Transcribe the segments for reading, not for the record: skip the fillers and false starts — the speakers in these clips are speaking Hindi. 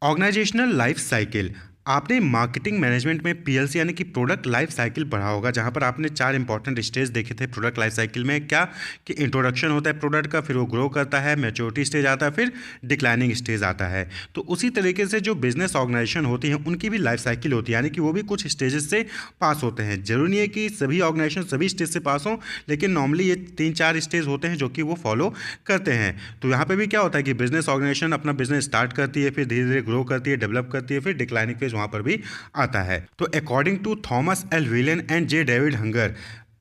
Organisational life cycle. आपने मार्केटिंग मैनेजमेंट में पीएलसी यानी कि प्रोडक्ट लाइफ साइकिल पढ़ा होगा, जहां पर आपने 4 इंपॉर्टेंट स्टेज देखे थे प्रोडक्ट लाइफ साइकिल में। क्या कि इंट्रोडक्शन होता है प्रोडक्ट का, फिर वो ग्रो करता है, मैच्योरिटी स्टेज आता है, फिर डिक्लाइनिंग स्टेज आता है। तो उसी तरीके से जो बिजनेस ऑर्गेनाइजेशन होती हैं उनकी भी लाइफ साइकिल होती है, यानी कि वो भी कुछ स्टेजेस से पास होते हैं। जरूरी नहीं है कि सभी ऑर्गेनाइजेशन सभी स्टेज से पास हों, लेकिन नॉर्मली ये 3-4 स्टेज होते हैं जो कि वो फॉलो करते हैं। तो यहाँ पे भी क्या होता है कि बिजनेस ऑर्गेनाइजेशन अपना बिजनेस स्टार्ट करती है, फिर धीरे धीरे ग्रो करती है, डेवलप करती है, फिर डिक्लाइनिंग फेज वहाँ पर भी आता है। तो according to Thomas L Wheelen and J David Hunger,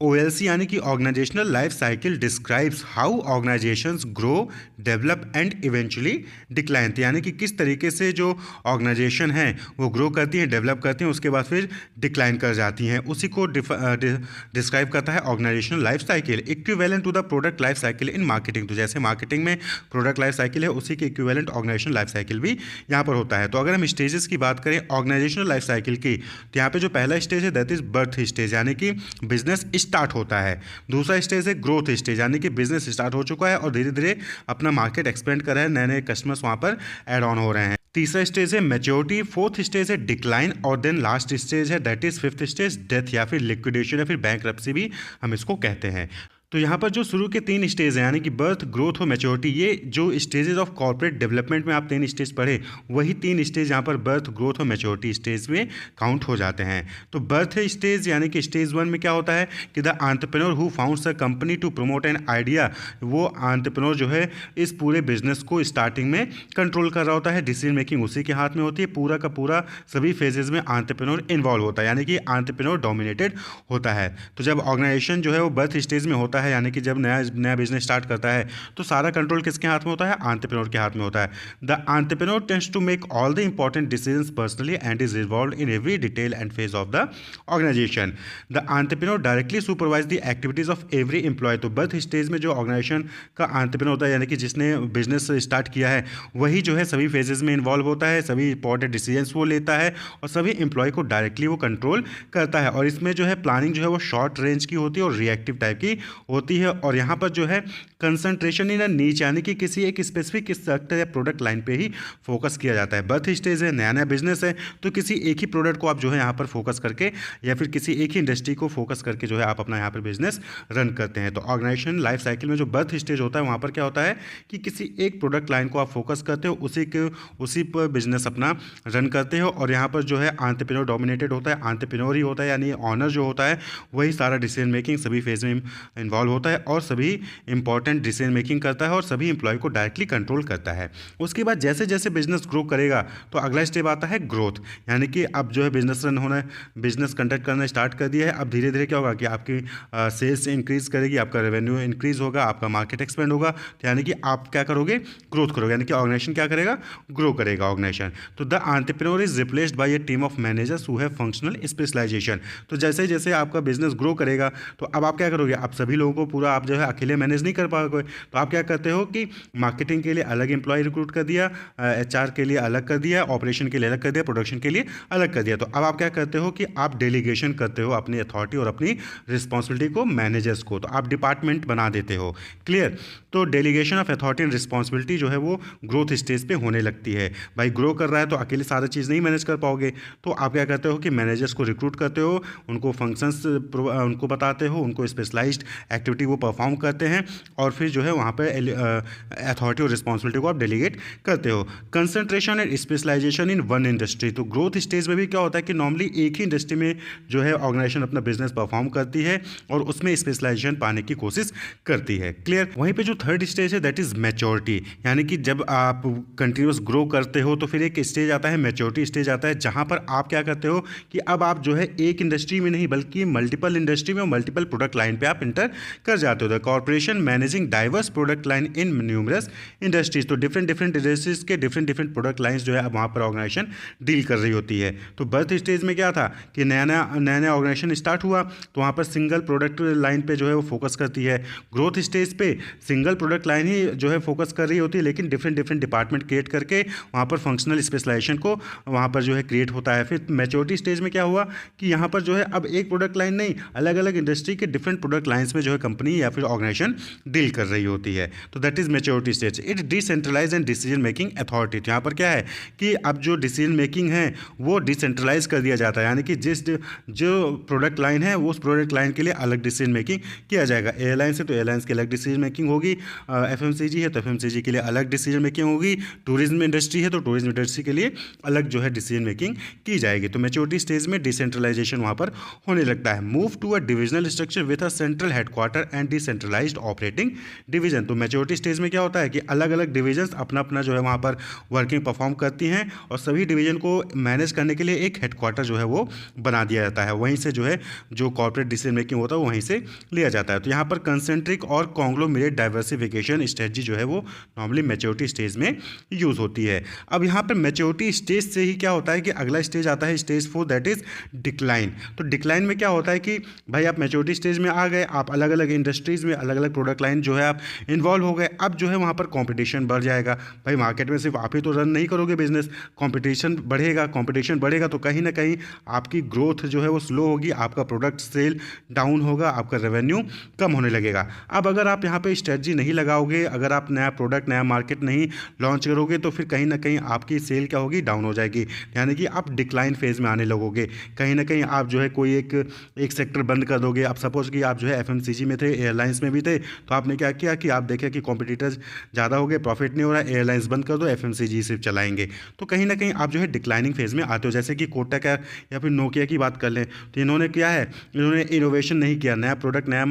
OLC यानी कि organizational life cycle describes how organizations grow, develop and eventually decline. यानी कि किस तरीके से जो ऑर्गेनाइजेशन है वो ग्रो करती है, डेवलप करती हैं, उसके बाद फिर डिक्लाइन कर जाती हैं, उसी को डिस्क्राइब करता है organisational life cycle. Equivalent to the product life cycle in marketing. तो जैसे मार्केटिंग में प्रोडक्ट लाइफ साइकिल है, उसी के इक्विवेलेंट ऑर्गेनाइजेशनल लाइफ साइकिल भी यहाँ पर होता है। तो अगर हम स्टेजेस की बात करें ऑर्गेनाइजेशनल लाइफ साइकिल की, तो यहाँ पे जो पहला स्टेज है दैट इज बर्थ स्टेज, यानी कि बिजनेस स्टार्ट होता है। दूसरा स्टेज है ग्रोथ स्टेज, यानी कि बिजनेस स्टार्ट हो चुका है और धीरे धीरे अपना मार्केट एक्सपेंड कर रहा है, नए नए कस्टमर्स वहां पर ऐड ऑन हो रहे हैं। तीसरा स्टेज है मैच्योरिटी, फोर्थ स्टेज है डिक्लाइन, और देन लास्ट स्टेज है that is fifth stage death या फिर लिक्विडेशन या फिर बैंकरप्सी भी हम इसको कहते हैं। तो यहाँ पर जो शुरू के 3 स्टेज हैं यानी कि बर्थ, ग्रोथ और मैच्योरिटी, ये जो स्टेजेस ऑफ कॉर्पोरेट डेवलपमेंट में आप 3 स्टेज पढ़े, वही 3 स्टेज यहाँ पर बर्थ, ग्रोथ और मैच्योरिटी स्टेज में काउंट हो जाते हैं। तो बर्थ स्टेज यानी कि स्टेज 1 में क्या होता है कि the entrepreneur who founds a company to promote an idea, वो एंटरप्रेन्योर जो है इस पूरे बिजनेस को स्टार्टिंग में कंट्रोल कर रहा होता है, डिसीजन मेकिंग उसी के हाथ में होती है, पूरा का पूरा सभी फेजेज में एंटरप्रेन्योर इन्वॉल्व होता है, यानी कि एंटरप्रेन्योर डोमिनेटेड होता है। तो जब ऑर्गेनाइजेशन जो है वो बर्थ स्टेज में होता है, यानी कि जब नया नया बिजनेस स्टार्ट करता है, तो सारा कंट्रोल किसके हाथ में होता है? एंटरप्रेन्योर के हाथ में होता है। The entrepreneur tends to make all the important decisions personally and is involved in every detail and phase of the organisation. The entrepreneur directly supervise the activities of every employee. तो बर्थ स्टेज में जो ऑर्गेनाइजेशन का एंटरप्रेन्योर होता है, यानी कि जिसने बिजनेस स्टार्ट किया है, वही जो है सभी फेजेस में इन्वॉल्व होता है, सभी इंपॉर्टेंट डिसीजंस वो लेता है और सभी एम्प्लॉय को डायरेक्टली वो कंट्रोल करता है। और इसमें जो है प्लानिंग जो है वो शॉर्ट रेंज की होती है और रिएक्टिव टाइप की होती है। और यहाँ पर जो है कंसंट्रेशन इन नीच, यानी कि किसी एक स्पेसिफिक सेक्टर या प्रोडक्ट लाइन पे ही फोकस किया जाता है। बर्थ स्टेज है, नया नया बिजनेस है, तो किसी एक ही प्रोडक्ट को आप जो है यहाँ पर फोकस करके या फिर किसी एक ही इंडस्ट्री को फोकस करके जो है आप अपना यहाँ पर बिजनेस रन करते हैं। तो ऑर्गेनाइजेशन लाइफ साइकिल में जो बर्थ स्टेज होता है, वहाँ पर क्या होता है कि किसी एक प्रोडक्ट लाइन को आप फोकस करते हो, उसी पर बिजनेस अपना रन करते हो। और यहाँ पर जो है एंटरप्रेन्योर डोमिनेटेड होता है, एंटरप्रेन्योर ही होता है, यानी ऑनर जो होता है वही सारा डिसीजन मेकिंग सभी फेज में इन्वॉल्व होता है और सभी इंपॉर्टेंट डिसीजन मेकिंग करता है और सभी इंप्लॉय को डायरेक्टली कंट्रोल करता है। उसके बाद जैसे जैसे बिजनेस ग्रो करेगा तो अगला स्टेप आता है ग्रोथ, यानी कि अब जो है बिजनेस रन होना है, बिजनेस कंडक्ट करना स्टार्ट कर दिया है। अब धीरे धीरे क्या होगा कि आपकी सेल्स इंक्रीज करेगी, आपका रेवेन्यू इंक्रीज होगा, आपका मार्केट एक्सपेंड होगा, तो यानी कि आप क्या करोगे? ग्रोथ करोगे, यानी कि ऑर्गेनाइजेशन क्या करेगा? ग्रो करेगा ऑर्गेनाइजेशन। तो the entrepreneur is replaced by a team of managers who have functional specialisation. तो जैसे जैसे आपका बिजनेस ग्रो करेगा तो अब आप क्या करोगे? आप सभी लोगों को पूरा आप जो है अकेले मैनेज नहीं कर पाओगे, तो आप क्या करते हो कि मार्केटिंग के लिए अलग एम्प्लॉय रिक्रूट कर दिया, एचआर के लिए अलग कर दिया, ऑपरेशन के लिए अलग कर दिया, प्रोडक्शन के लिए अलग कर दिया। तो अब आप क्या करते हो कि आप डेलीगेशन करते हो अपनी अथॉरिटी और अपनी रिस्पॉन्सिबिलिटी को मैनेजर्स को, तो आप डिपार्टमेंट बना देते हो। क्लियर? तो delegation of authority and responsibility जो है वो ग्रोथ स्टेज पे होने लगती है। भाई ग्रो कर रहा है तो अकेले सारा चीज़ नहीं मैनेज कर पाओगे, तो आप क्या करते हो कि मैनेजर्स को रिक्रूट करते हो, उनको फंक्शंस उनको बताते हो, उनको स्पेशलाइज्ड एक्टिविटी वो परफॉर्म करते हैं और फिर जो है वहाँ पर अथॉरिटी और रिस्पॉन्सिबिलिटी को आप डेलीगेट करते हो। Concentration and specialisation in one industry. तो ग्रोथ स्टेज में भी क्या होता है कि नॉर्मली एक ही इंडस्ट्री में जो है ऑर्गेनाइजेशन अपना बिजनेस परफॉर्म करती है और उसमें स्पेशलाइजेशन पाने की कोशिश करती है। क्लियर? वहीं पे जो थर्ड स्टेज है दैट इज मैच्योरिटी, यानी कि जब आप कंटिन्यूस ग्रो करते हो तो फिर एक स्टेज आता है, मैच्योरिटी स्टेज आता है, जहाँ पर आप क्या करते हो कि अब आप जो है एक इंडस्ट्री में नहीं बल्कि मल्टीपल इंडस्ट्री में और मल्टीपल प्रोडक्ट लाइन पे आप इंटर कर जाते हो। The corporation managing diverse product line in numerous industries. तो डिफरेंट डिफरेंट इंडस्ट्रीज के डिफरेंट डिफरेंट प्रोडक्ट लाइंस जो है वहाँ पर ऑर्गेनाइजेशन डील कर रही होती है। तो बर्थ स्टेज में क्या था कि नया नया ऑर्गेनाइजेशन स्टार्ट हुआ तो वहाँ पर सिंगल प्रोडक्ट लाइन पे जो है वो फोकस करती है। ग्रोथ स्टेज पे सिंगल प्रोडक्ट लाइन ही जो है फोकस कर रही होती है, लेकिन डिफरेंट डिफरेंट डिपार्टमेंट क्रिएट करके वहाँ पर फंक्शनल स्पेशलाइजेशन को वहाँ पर जो है क्रिएट होता है। फिर मैच्योरिटी स्टेज में क्या हुआ कि यहाँ पर जो है अब एक प्रोडक्ट लाइन नहीं, अलग अलग इंडस्ट्री के डिफरेंट प्रोडक्ट लाइन्स में जो है है कंपनी या फिर ऑर्गेनाइजेशन डील कर रही होती है। तो that is maturity stage. It decentralise and decision making authority. तो यहाँ पर क्या है कि अब जो डिसीजन मेकिंग है वो डिसेंट्रलाइज कर दिया जाता है, यानी कि जो प्रोडक्ट लाइन है वो उस प्रोडक्ट लाइन के लिए अलग डिसीजन मेकिंग किया जाएगा। एयरलाइंस है तो एयरलाइंस की अलग डिसीजन मेकिंग होगी, एफएमसीजी है तो एफएमसीजी के लिए अलग डिसीजन मेकिंग होगी, टूरिज्म इंडस्ट्री है तो टूरिज्म इंडस्ट्री के लिए अलग जो है डिसीजन मेकिंग की जाएगी। तो मैच्योरिटी स्टेज में डिसेंट्रलाइजेशन वहाँ पर होने लगता है। Move to a divisional structure with a central headquarter and decentralised operating division. तो मैच्योरिटी स्टेज में क्या होता है कि अलग अलग डिविजन्स अपना अपना जो है वहाँ पर वर्किंग परफॉर्म करती हैं और सभी डिवीजन को मैनेज करने के लिए एक हेडक्वार्टर जो है वो बना दिया जाता है। वहीं से जो है जो कॉर्पोरेट डिसीजन मेकिंग होता है वो वहीं से लिया जाता है। तो यहाँ पर कंसेंट्रिक और कॉन्ग्लोमेरेट डाइवर्सिफिकेशन स्ट्रेटजी जो है वो नॉर्मली मैच्योरिटी स्टेज में यूज़ होती है। अब यहाँ पर मैच्योरिटी स्टेज से ही क्या होता है कि अगला स्टेज आता है स्टेज 4, दैट इज डिक्लाइन। तो डिक्लाइन में क्या होता है कि भाई आप मैच्योरिटी स्टेज में आ गए, आप अलग अलग इंडस्ट्रीज़ में अलग अलग प्रोडक्ट लाइन जो है आप इन्वॉल्व हो गए। अब जो है वहाँ पर कॉम्पिटिशन बढ़ जाएगा। भाई मार्केट में सिर्फ आप ही तो रन नहीं करोगे बिजनेस, कॉम्पिटिशन बढ़ेगा तो कहीं ना कहीं आपकी ग्रोथ जो है वो स्लो होगी, आपका प्रोडक्ट सेल डाउन होगा, आपका रेवेन्यू कम होने लगेगा। अब अगर आप यहाँ पे स्ट्रेटजी नहीं लगाओगे, अगर आप नया प्रोडक्ट नया मार्केट नहीं लॉन्च करोगे तो फिर कहीं ना कहीं आपकी सेल क्या होगी, डाउन हो जाएगी, यानी कि आप डिक्लाइन फेज में आने लगोगे। कहीं ना कहीं आप जो है कोई एक सेक्टर बंद कर दोगे। आप सपोज कि आप जो है एफएमसीजी में थे, एयरलाइंस में भी थे, तो आपने क्या किया कि आप देखे कि कॉम्पिटिटर्स ज़्यादा हो गए, प्रॉफिट नहीं हो रहा है, एयरलाइंस बंद कर दो, एफएमसीजी सिर्फ चलाएंगे। तो कहीं ना कहीं आप जो है डिक्लाइनिंग फेज में आते हो। जैसे कि कोटक या फिर नोकिया की बात कर लें तो इन्होंने क्या है, इन्होंने इनोवेशन नहीं किया, नया प्रोडक्ट नया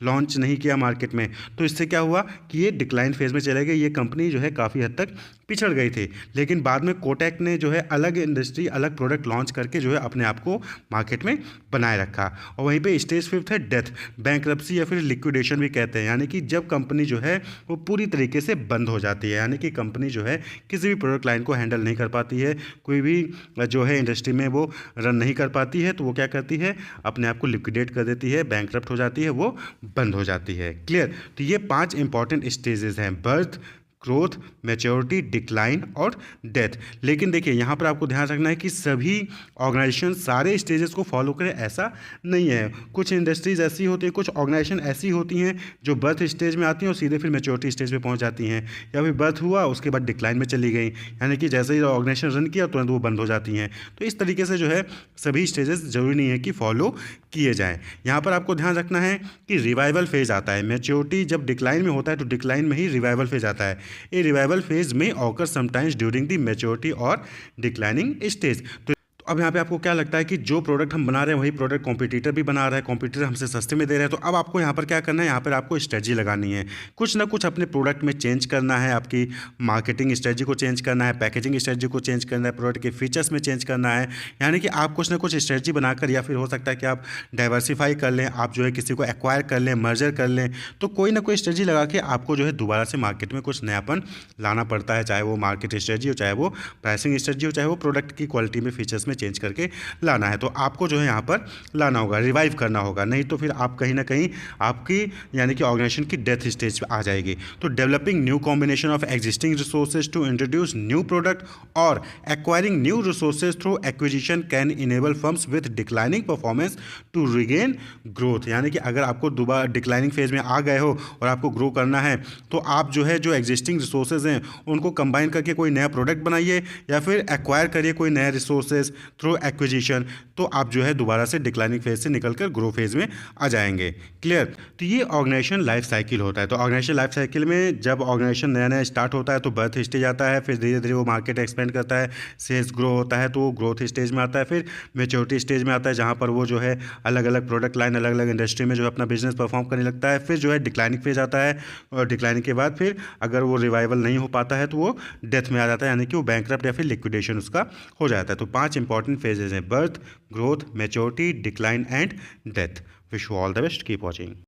लॉन्च नहीं किया मार्केट में, तो इससे क्या हुआ कि ये डिक्लाइन फेज में चले गए। ये कंपनी जो है काफ़ी हद तक पिछड़ गई थी, लेकिन बाद में कोटक ने जो है अलग इंडस्ट्री अलग प्रोडक्ट लॉन्च करके जो है अपने आप को मार्केट में बनाए रखा। और वहीं पे स्टेज 5 है डेथ, बैंकरप्सी या फिर लिक्विडेशन भी कहते हैं, यानी कि जब कंपनी जो है वो पूरी तरीके से बंद हो जाती है, यानी कि कंपनी जो है किसी भी प्रोडक्ट लाइन को हैंडल नहीं कर पाती है, कोई भी जो है इंडस्ट्री में वो रन नहीं कर पाती है, तो वो क्या करती है, अपने आप को लिक्विडेट कर देती है, बैंकरप्ट हो जाती है, वो बंद हो जाती है। क्लियर। तो ये 5 इंपॉर्टेंट स्टेजेस हैं, बर्थ, ग्रोथ, मैच्योरिटी, डिक्लाइन और डेथ। लेकिन देखिए यहाँ पर आपको ध्यान रखना है कि सभी ऑर्गेनाइजेशन सारे स्टेजेस को फॉलो करें ऐसा नहीं है। कुछ इंडस्ट्रीज ऐसी होती हैं, कुछ ऑर्गेनाइजेशन ऐसी होती हैं जो बर्थ स्टेज में आती हैं और सीधे फिर मैच्योरिटी स्टेज पे पहुँच जाती हैं, या फिर बर्थ हुआ उसके बाद डिक्लाइन में चली गई, यानी कि जैसे ही ऑर्गेनाइजेशन रन किया तुरंत वो बंद हो जाती हैं। तो इस तरीके से जो है सभी स्टेजेस जरूरी नहीं है कि फॉलो किए जाएँ। यहाँ पर आपको ध्यान रखना है कि रिवाइवल फेज आता है। मैच्योरिटी जब डिक्लाइन में होता है तो डिक्लाइन में ही रिवाइवल फेज आता है। ए रिवाइवल फेज में occur sometimes during the maturity और डिक्लाइनिंग स्टेज। तो अब यहाँ पे आपको क्या लगता है कि जो प्रोडक्ट हम बना रहे हैं वही प्रोडक्ट कॉम्पिटिटर भी बना रहा है, कॉम्पिटिटर हमसे सस्ते में दे रहे हैं, तो अब आपको यहाँ पर क्या करना है, यहाँ पर आपको स्ट्रेटजी लगानी है, कुछ ना कुछ अपने प्रोडक्ट में चेंज करना है, आपकी मार्केटिंग स्ट्रेटजी को चेंज करना है, पैकेजिंग स्ट्रेटजी को चेंज करना है, प्रोडक्ट के फीचर्स में चेंज करना है, यानी कि आप कुछ ना कुछ स्ट्रेटजी बनाकर, या फिर हो सकता है कि आप डाइवर्सिफाई कर लें, आप जो है किसी को एक्वायर कर लें, मर्जर कर लें, तो कोई ना कोई स्ट्रेटजी लगा के आपको जो है दोबारा से मार्केट में कुछ नयापन लाना पड़ता है, चाहे वो मार्केट स्ट्रेटजी हो, चाहे वो प्राइसिंग स्ट्रेटजी हो, चाहे वो प्रोडक्ट की क्वालिटी में फीचर्स में चेंज करके लाना है। तो आपको जो है यहाँ पर लाना होगा, रिवाइव करना होगा, नहीं तो फिर आप कहीं ना कहीं आपकी यानी कि ऑर्गेनाइजेशन की डेथ स्टेज पे आ जाएगी। तो developing new combination of existing resources to introduce new product और acquiring new resources through acquisition can enable firms with declining performance to regain growth. यानी कि अगर आपको दोबारा डिक्लाइनिंग फेज में आ गए हो और आपको ग्रो करना है तो आप जो है जो एग्जिस्टिंग रिसोर्सेज हैं उनको कंबाइन करके कोई नया प्रोडक्ट बनाइए, या फिर एक्वायर करिए कोई नया रिसोर्सेज थ्रू एक्विजिशन, तो आप जो है दोबारा से डिक्लाइनिंग फेज से निकलकर ग्रो फेज में आ जाएंगे। क्लियर। तो ये ऑर्गेनाइजेशन लाइफ साइकिल होता है। तो ऑर्गेनाइजेशन लाइफ साइकिल में जब ऑर्गेनाइजेशन नया नया स्टार्ट होता है तो बर्थ स्टेज आता है, फिर धीरे धीरे वो मार्केट एक्सपेंड करता है, सेल्स ग्रो होता है तो वो ग्रोथ स्टेज में आता है, फिर मैच्योरिटी स्टेज में आता है जहाँ पर वो जो है अलग अलग प्रोडक्ट लाइन अलग अलग इंडस्ट्री में जो है अपना बिजनेस परफॉर्म करने लगता है, फिर जो है डिक्लाइनिंग फेज आता है, और डिक्लाइनिंग के बाद फिर अगर वो रिवाइवल नहीं हो पाता है तो वो डेथ में आ जाता है, यानी कि वो बैंकरप्ट या फिर लिक्विडेशन उसका हो जाता है। तो 5 इंपॉर्टेंट फेजेज हैं, birth, growth, maturity, decline and death. Wish you all the best. Keep watching.